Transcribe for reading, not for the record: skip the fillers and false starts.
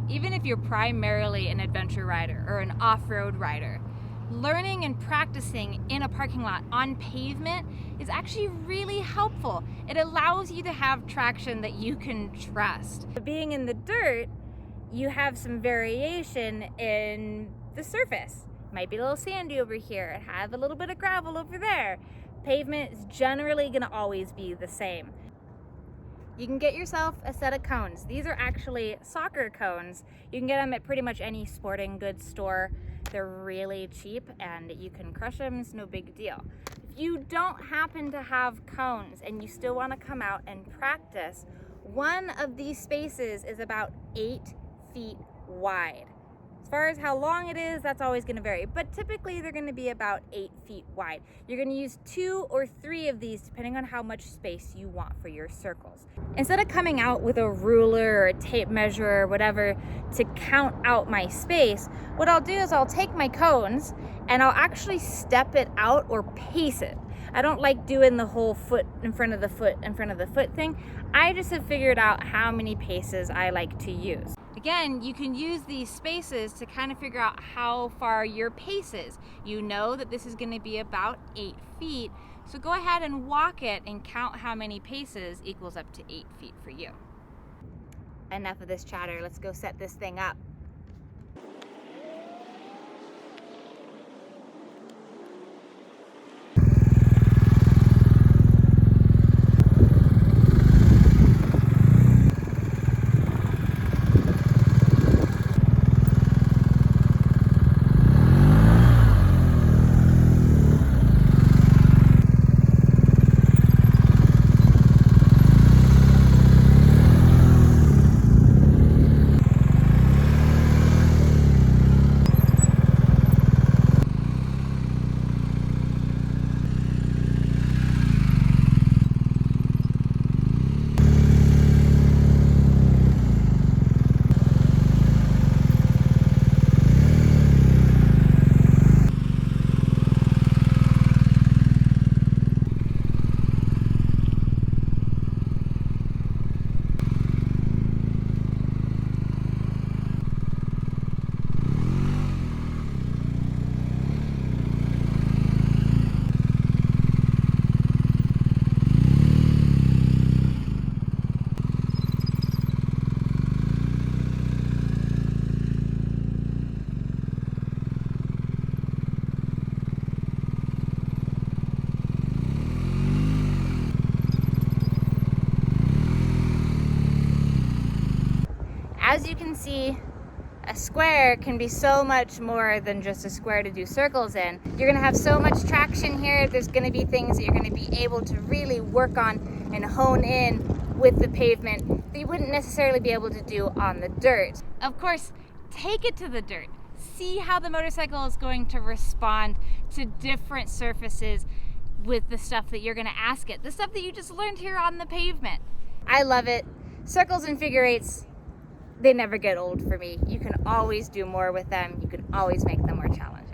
Even if you're primarily an adventure rider or an off-road rider, learning and practicing in a parking lot on pavement is actually really helpful. It allows you to have traction that you can trust. Being in the dirt, you have some variation in the surface. Might be a little sandy over here, it have a little bit of gravel over there. Pavement is generally gonna always be the same. You can get yourself a set of cones. These are actually soccer cones. You can get them at pretty much any sporting goods store. They're really cheap and you can crush them, it's no big deal. If you don't happen to have cones and you still wanna come out and practice, one of these spaces is about 8 feet wide. As far as how long it is, that's always gonna vary, but typically they're gonna be about 8 feet wide. You're gonna use 2 or 3 of these depending on how much space you want for your circles. Instead of coming out with a ruler or a tape measure or whatever to count out my space, what I'll do is I'll take my cones and I'll actually step it out or pace it. I don't like doing the whole foot in front of the foot in front of the foot thing. I just have figured out how many paces I like to use. Again, you can use these spaces to kind of figure out how far your pace is. You know that this is going to be about 8 feet, so go ahead and walk it and count how many paces equals up to 8 feet for you. Enough of this chatter, let's go set this thing up. As you can see, a square can be so much more than just a square to do circles in. You're gonna have so much traction here. There's gonna be things that you're gonna be able to really work on and hone in with the pavement that you wouldn't necessarily be able to do on the dirt. Of course, take it to the dirt. See how the motorcycle is going to respond to different surfaces with the stuff that you're gonna ask it, the stuff that you just learned here on the pavement. I love it. Circles and figure eights, they never get old for me. You can always do more with them. You can always make them more challenging.